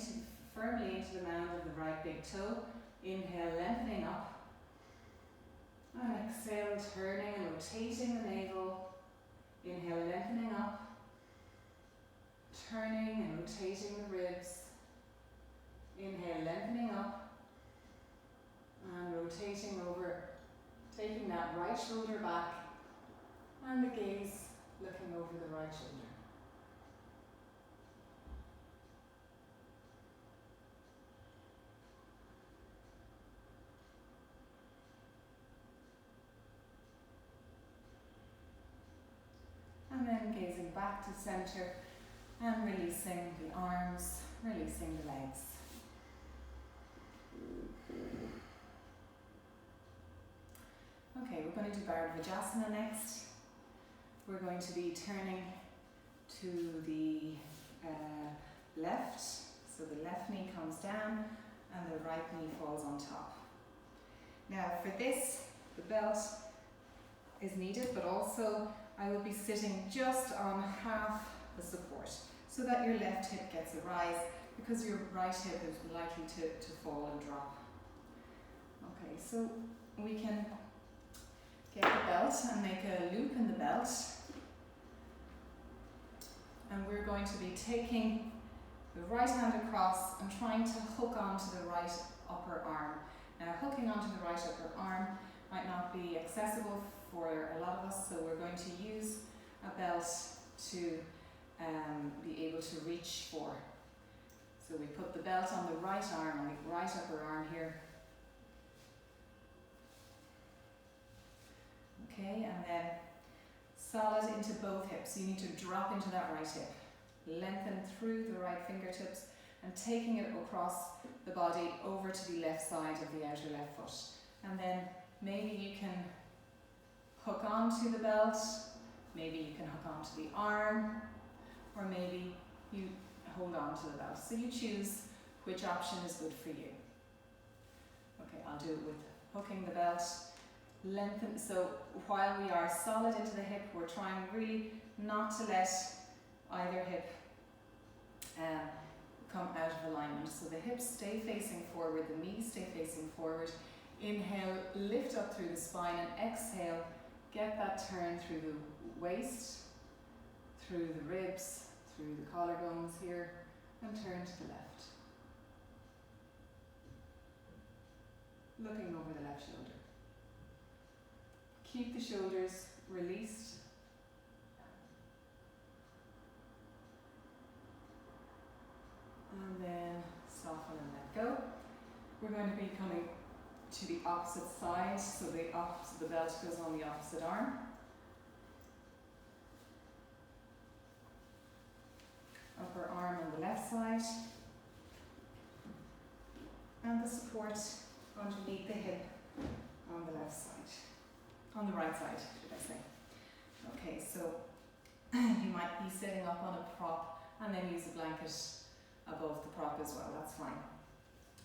firmly into the mound of the right big toe. Inhale, lengthening up. And exhale, turning and rotating the navel. Inhale, lengthening up. Turning and rotating the ribs. Inhale, lengthening up. And rotating over, taking that right shoulder back, and the gaze looking over the right shoulder. And then gazing back to center and releasing the arms, releasing the legs. Okay, we're going to do Bharadvajasana next. We're going to be turning to the left, so the left knee comes down and the right knee falls on top. Now for this, the belt is needed, but also I will be sitting just on half the support so that your left hip gets a rise, because your right hip is likely to fall and drop. Okay, so we can get the belt and make a loop in the belt. And we're going to be taking the right hand across and trying to hook onto the right upper arm. Now, hooking onto the right upper arm might not be accessible for a lot of us, so we're going to use a belt to be able to reach for. So we put the belt on the right arm, on the right upper arm here. Okay, and then solid into both hips. You need to drop into that right hip. Lengthen through the right fingertips and taking it across the body over to the left side of the outer left foot. And then maybe you can hook onto the belt, maybe you can hook onto the arm, or maybe you hold on to the belt. So you choose which option is good for you. Okay, I'll do it with hooking the belt. Lengthen, so while we are solid into the hip, we're trying really not to let either hip come out of alignment. So the hips stay facing forward, the knees stay facing forward. Inhale, lift up through the spine, and exhale, get that turn through the waist, through the ribs, through the collarbones here, and turn to the left. Looking over the left shoulder. Keep the shoulders released. And then soften and let go. We're going to be coming to the opposite side, so the belt goes on the opposite arm. Upper arm on the left side. And the support underneath the hip on the left side. On the right side, should I say. Okay, so you might be sitting up on a prop and then use a blanket above the prop as well, that's fine.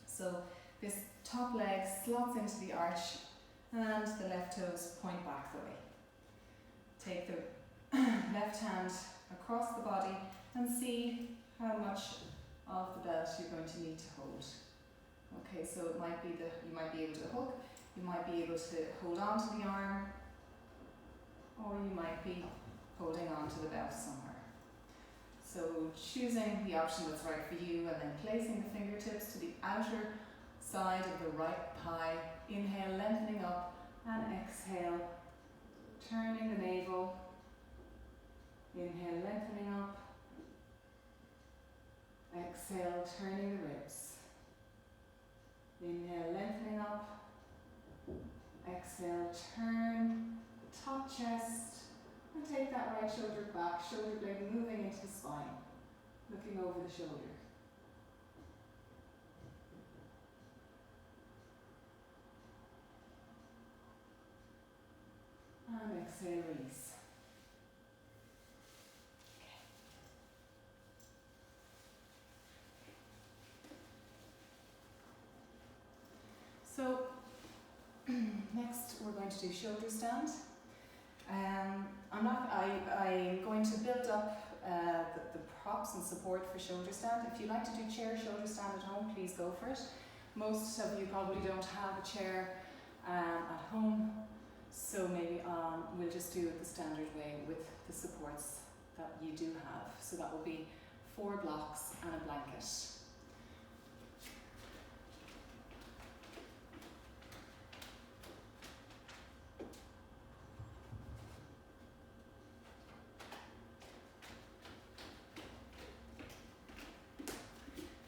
So this top leg slots into the arch and the left toes point back the way. Take the left hand across the body and see how much of the belt you're going to need to hold. Okay, so it might be that you might be able to hook, you might be able to hold on to the arm, or you might be holding on to the belt somewhere. So choosing the option that's right for you, and then placing the fingertips to the outer side of the right thigh. Inhale, lengthening up, and exhale, turning the navel. Inhale, lengthening up. Exhale, turning the ribs. Inhale, lengthening up. Exhale, turn the top chest and take that right shoulder back, shoulder blade moving into the spine, looking over the shoulder. And exhale, release. So next we're going to do shoulder stand. I'm going to build up the props and support for shoulder stand. If you like to do chair shoulder stand at home, please go for it. Most of you probably don't have a chair at home, so maybe we'll just do it the standard way with the supports that you do have. So that will be 4 blocks and a blanket.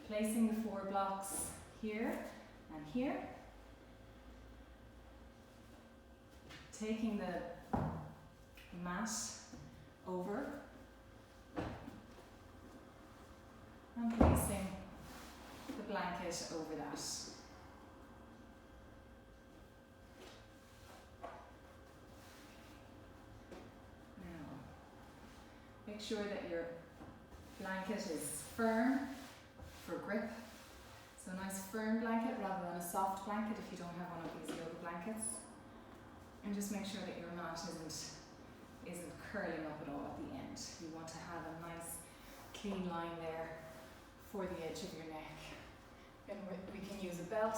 Placing the 4 blocks here and here. Taking the mat over and placing the blanket over that. Now, make sure that your blanket is firm for grip. So a nice firm blanket rather than a soft blanket if you don't have one of these yoga blankets. And just make sure that your mat isn't curling up at all at the end. You want to have a nice clean line there for the edge of your neck. And we can use a belt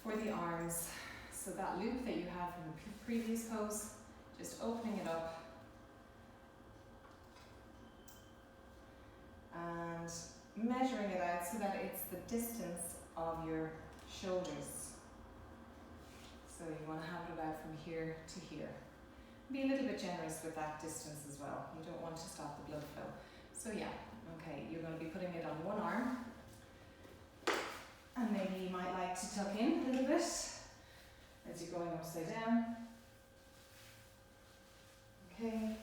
for the arms. So that loop that you have from the previous pose, just opening it up and measuring it out so that it's the distance of your shoulders. So you want to have it about from here to here. Be a little bit generous with that distance as well. You don't want to stop the blood flow. So yeah, okay, you're going to be putting it on one arm. And maybe you might like to tuck in a little bit as you're going upside down. Okay,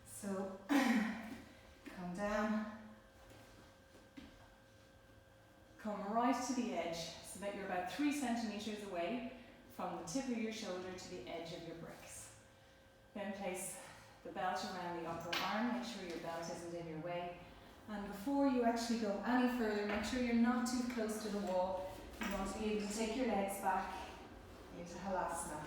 so come down, come right to the edge so that you're about 3 centimeters away from the tip of your shoulder to the edge of your bricks. Then place the belt around the upper arm, make sure your belt isn't in your way. And before you actually go any further, make sure you're not too close to the wall. You want to be able to take your legs back into halasana.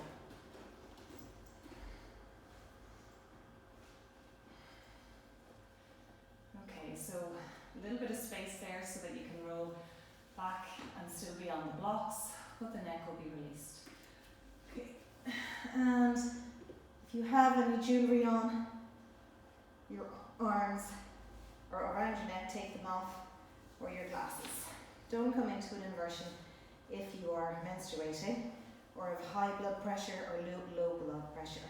Okay, so a little bit of space there so that you can roll back and still be on the blocks, but the neck will be released. Okay, and if you have any jewellery on your arms or around your neck, take them off, or your glasses. Don't come into an inversion if you are menstruating or have high blood pressure or low blood pressure.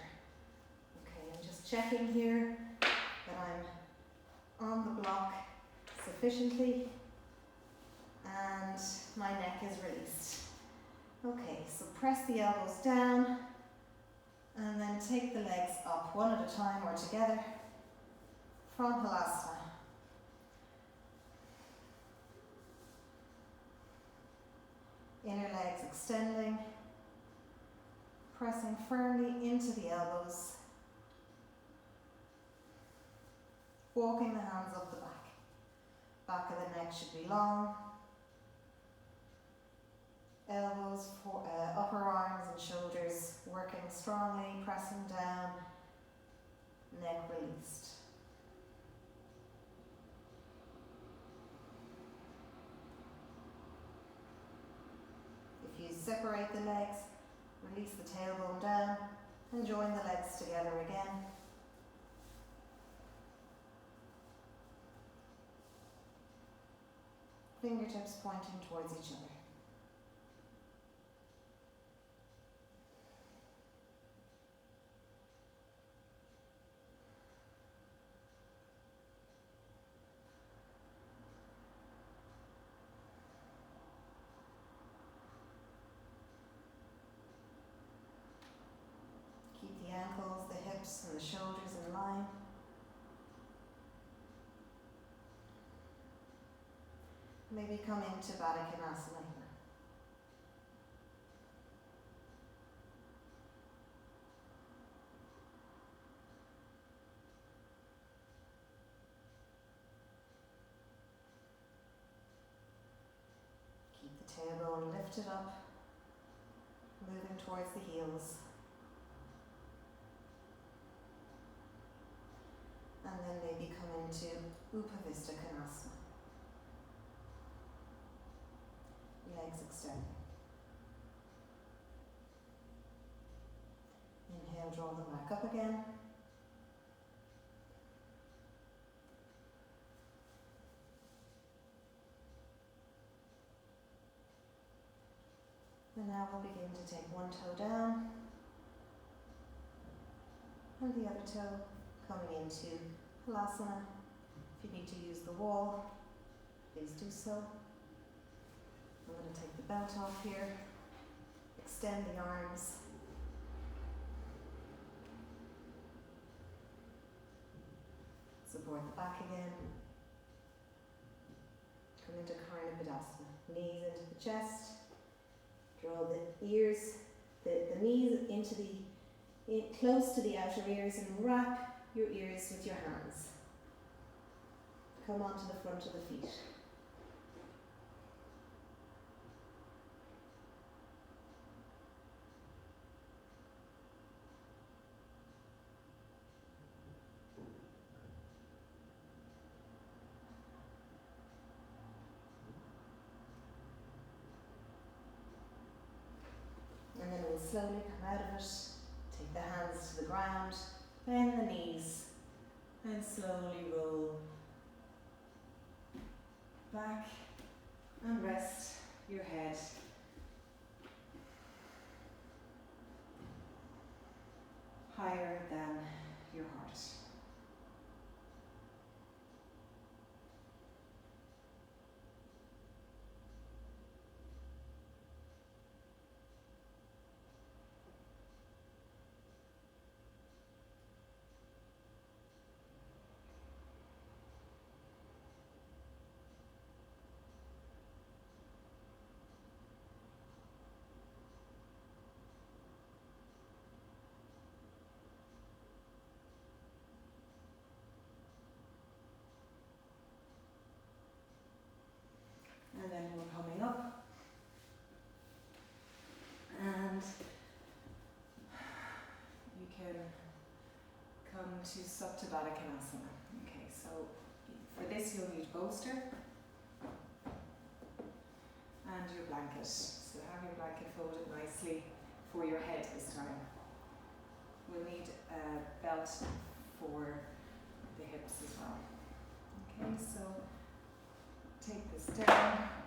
Okay, I'm just checking here that I'm on the block sufficiently and my neck is released. Okay, so press the elbows down and then take the legs up one at a time or together from halasana. Inner legs extending, pressing firmly into the elbows, walking the hands up the back. Back of the neck should be long. Elbows, upper arms and shoulders working strongly, pressing down, neck released. If you separate the legs, release the tailbone down and join the legs together again. Fingertips pointing towards each other. Keep the ankles, the hips and the shoulders in line. Maybe come into baddha konasana here. Keep the tailbone lifted up, moving towards the heels. And then maybe come into upavista konasana. Legs extending. Inhale, draw them back up again. And now we'll begin to take one toe down and the other toe coming into halasana. If you need to use the wall, please do so. I'm going to take the belt off here, extend the arms, support the back again, come into Karna Padasana, knees into the chest, draw the ears, the knees into close to the outer ears and wrap your ears with your hands. Come onto the front of the feet. slowly come out of it. Take the hands to the ground, bend the knees, and slowly roll back and rest your head higher than your heart. And then we're coming up, and you can come to supta baddha. Okay, so for this you'll need bolster and your blanket. So have your blanket folded nicely for your head this time. We'll need a belt for the hips as well. Okay, so take this down.